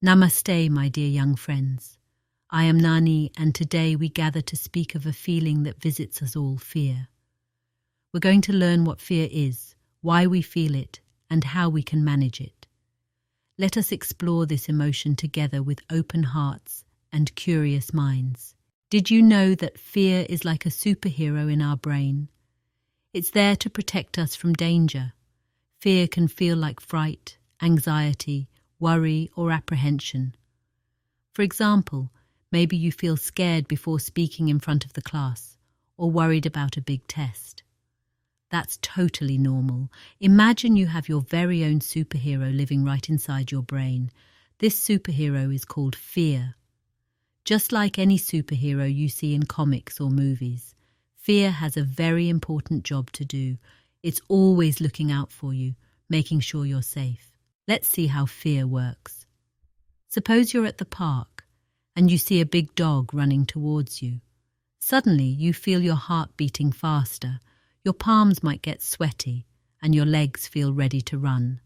Namaste, my dear young friends. I am Nahnee, and today we gather to speak of a feeling that visits us all, fear. We're going to learn what fear is, why we feel it, and how we can manage it. Let us explore this emotion together with open hearts and curious minds. Did you know that fear is like a superhero in our brain? It's there to protect us from danger. Fear can feel like fright, anxiety, worry, or apprehension. For example, maybe you feel scared before speaking in front of the class, or worried about a big test. That's totally normal. Imagine you have your very own superhero living right inside your brain. This superhero is called fear. Just like any superhero you see in comics or movies, fear has a very important job to do. It's always looking out for you, making sure you're safe. Let's see how fear works. Suppose you're at the park and you see a big dog running towards you. Suddenly you feel your heart beating faster, your palms might get sweaty, and your legs feel ready to run.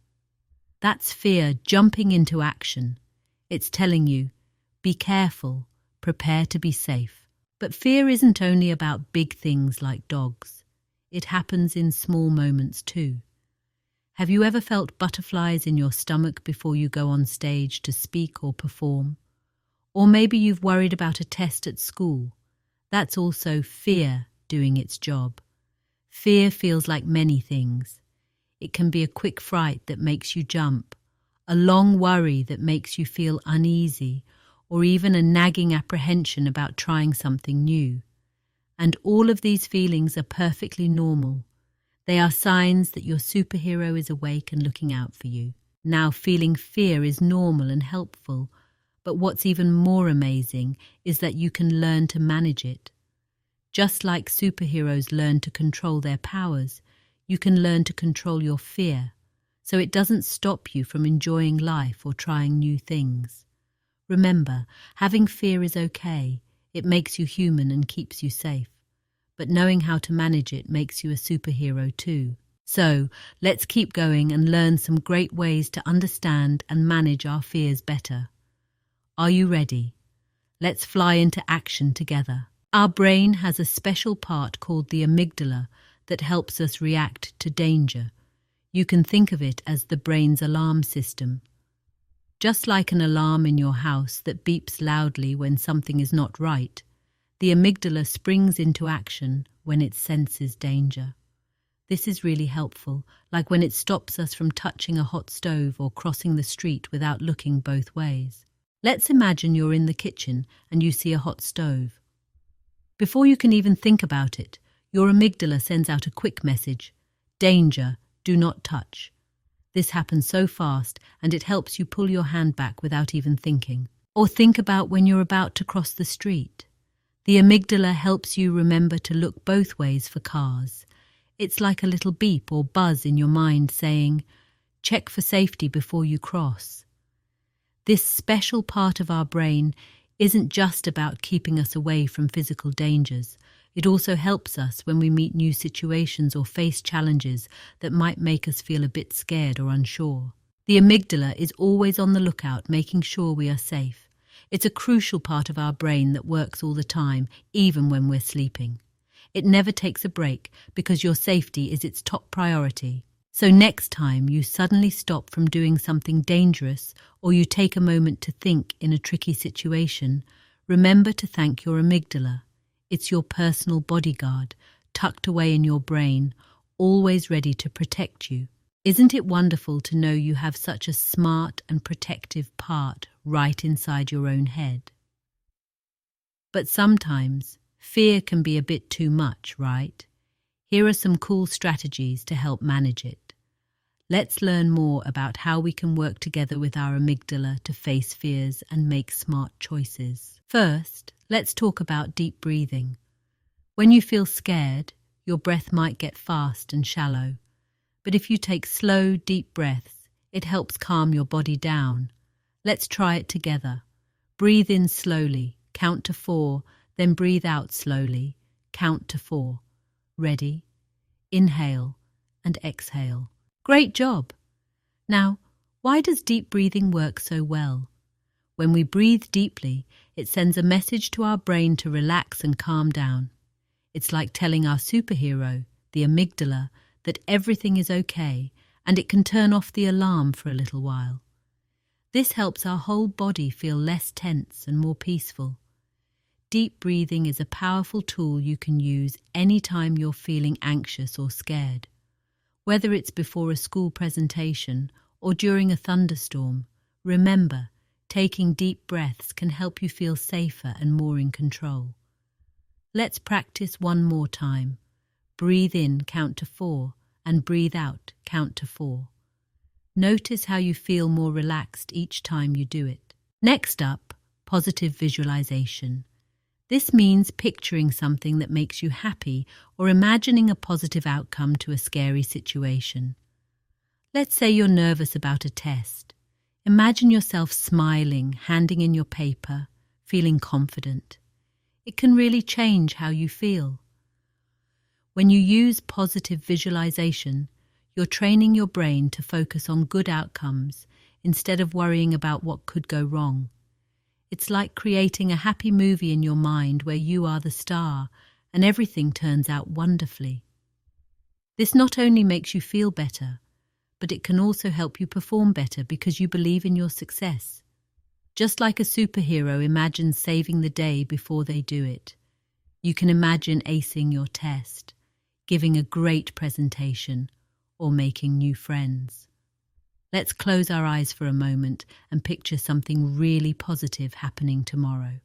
That's fear jumping into action. It's telling you, be careful, prepare to be safe. But fear isn't only about big things like dogs. It happens in small moments too. Have you ever felt butterflies in your stomach before you go on stage to speak or perform? Or maybe you've worried about a test at school. That's also fear doing its job. Fear feels like many things. It can be a quick fright that makes you jump, a long worry that makes you feel uneasy, or even a nagging apprehension about trying something new. And all of these feelings are perfectly normal. They are signs that your superhero is awake and looking out for you. Now, feeling fear is normal and helpful, but what's even more amazing is that you can learn to manage it. Just like superheroes learn to control their powers, you can learn to control your fear, so it doesn't stop you from enjoying life or trying new things. Remember, having fear is okay. It makes you human and keeps you safe. But knowing how to manage it makes you a superhero too. So, let's keep going and learn some great ways to understand and manage our fears better. Are you ready? Let's fly into action together. Our brain has a special part called the amygdala that helps us react to danger. You can think of it as the brain's alarm system. Just like an alarm in your house that beeps loudly when something is not right, the amygdala springs into action when it senses danger. This is really helpful, like when it stops us from touching a hot stove or crossing the street without looking both ways. Let's imagine you're in the kitchen and you see a hot stove. Before you can even think about it, your amygdala sends out a quick message: danger, do not touch. This happens so fast, and it helps you pull your hand back without even thinking. Or think about when you're about to cross the street. The amygdala helps you remember to look both ways for cars. It's like a little beep or buzz in your mind saying, check for safety before you cross. This special part of our brain isn't just about keeping us away from physical dangers. It also helps us when we meet new situations or face challenges that might make us feel a bit scared or unsure. The amygdala is always on the lookout, making sure we are safe. It's a crucial part of our brain that works all the time, even when we're sleeping. It never takes a break because your safety is its top priority. So next time you suddenly stop from doing something dangerous or you take a moment to think in a tricky situation, remember to thank your amygdala. It's your personal bodyguard, tucked away in your brain, always ready to protect you. Isn't it wonderful to know you have such a smart and protective part right inside your own head? But sometimes fear can be a bit too much, right? Here are some cool strategies to help manage it. Let's learn more about how we can work together with our amygdala to face fears and make smart choices. First, let's talk about deep breathing. When you feel scared, your breath might get fast and shallow. But if you take slow, deep breaths, it helps calm your body down. Let's try it together. Breathe in slowly, count to 4, then breathe out slowly, count to 4. Ready? Inhale and exhale. Great job! Now, why does deep breathing work so well? When we breathe deeply, it sends a message to our brain to relax and calm down. It's like telling our superhero, the amygdala, that everything is okay and it can turn off the alarm for a little while. This helps our whole body feel less tense and more peaceful. Deep breathing is a powerful tool you can use anytime you're feeling anxious or scared. Whether it's before a school presentation or during a thunderstorm, remember, taking deep breaths can help you feel safer and more in control. Let's practice one more time. Breathe in, count to 4, and breathe out, count to 4. Notice how you feel more relaxed each time you do it. Next up, positive visualization. This means picturing something that makes you happy or imagining a positive outcome to a scary situation. Let's say you're nervous about a test. Imagine yourself smiling, handing in your paper, feeling confident. It can really change how you feel. When you use positive visualization, you're training your brain to focus on good outcomes instead of worrying about what could go wrong. It's like creating a happy movie in your mind where you are the star and everything turns out wonderfully. This not only makes you feel better, but it can also help you perform better because you believe in your success. Just like a superhero imagines saving the day before they do it, you can imagine acing your test, giving a great presentation, or making new friends. Let's close our eyes for a moment and picture something really positive happening tomorrow.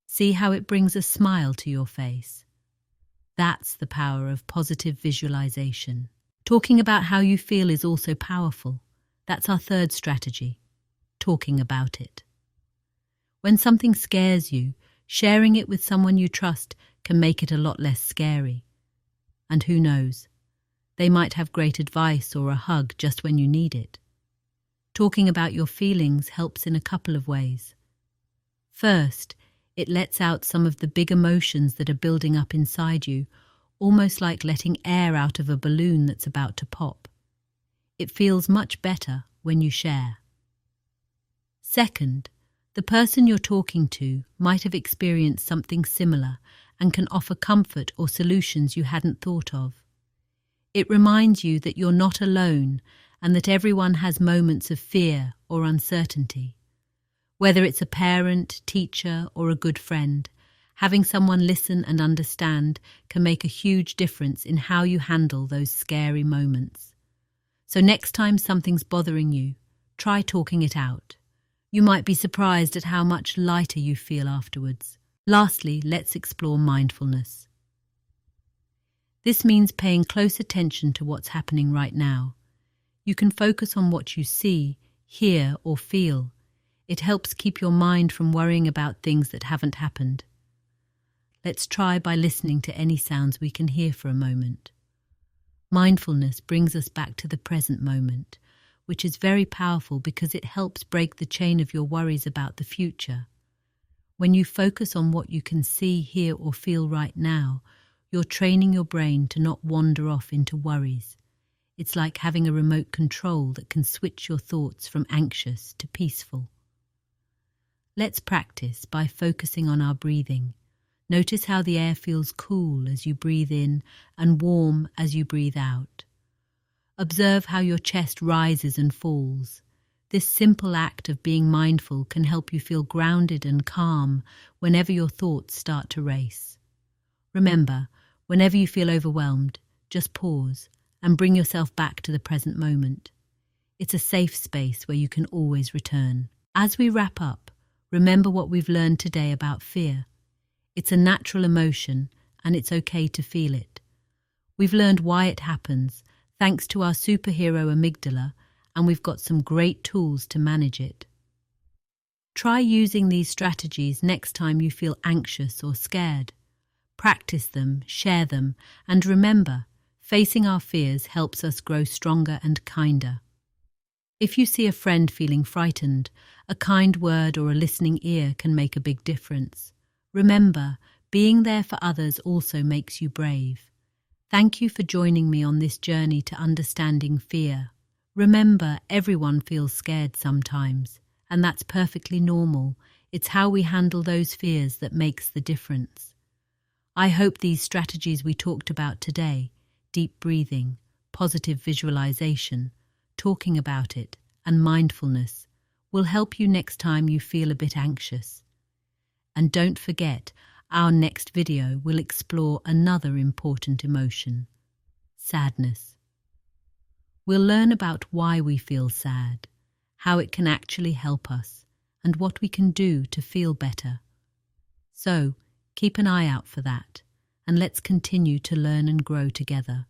See how it brings a smile to your face. That's the power of positive visualization. Talking about how you feel is also powerful. That's our third strategy, talking about it. When something scares you, sharing it with someone you trust can make it a lot less scary. And who knows, they might have great advice or a hug just when you need it. Talking about your feelings helps in a couple of ways. First, it lets out some of the big emotions that are building up inside you, almost like letting air out of a balloon that's about to pop. It feels much better when you share. Second, the person you're talking to might have experienced something similar and can offer comfort or solutions you hadn't thought of. It reminds you that you're not alone and that everyone has moments of fear or uncertainty. Whether it's a parent, teacher, or a good friend, having someone listen and understand can make a huge difference in how you handle those scary moments. So next time something's bothering you, try talking it out. You might be surprised at how much lighter you feel afterwards. Lastly, let's explore mindfulness. This means paying close attention to what's happening right now. You can focus on what you see, hear, or feel. It helps keep your mind from worrying about things that haven't happened. Let's try by listening to any sounds we can hear for a moment. Mindfulness brings us back to the present moment, which is very powerful because it helps break the chain of your worries about the future. When you focus on what you can see, hear, or feel right now, you're training your brain to not wander off into worries. It's like having a remote control that can switch your thoughts from anxious to peaceful. Let's practice by focusing on our breathing. Notice how the air feels cool as you breathe in and warm as you breathe out. Observe how your chest rises and falls. This simple act of being mindful can help you feel grounded and calm whenever your thoughts start to race. Remember, whenever you feel overwhelmed, just pause and bring yourself back to the present moment. It's a safe space where you can always return. As we wrap up, remember what we've learned today about fear. It's a natural emotion and it's okay to feel it. We've learned why it happens, thanks to our superhero amygdala, and we've got some great tools to manage it. Try using these strategies next time you feel anxious or scared. Practice them, share them, and remember, facing our fears helps us grow stronger and kinder. If you see a friend feeling frightened, a kind word or a listening ear can make a big difference. Remember, being there for others also makes you brave. Thank you for joining me on this journey to understanding fear. Remember, everyone feels scared sometimes, And that's perfectly normal. It's how we handle those fears that makes the difference. I hope these strategies we talked about today, deep breathing, positive visualization, talking about it, and mindfulness, will help you next time you feel a bit anxious. And don't forget, our next video will explore another important emotion: sadness. We'll learn about why we feel sad, how it can actually help us, and what we can do to feel better. So, keep an eye out for that, and let's continue to learn and grow together.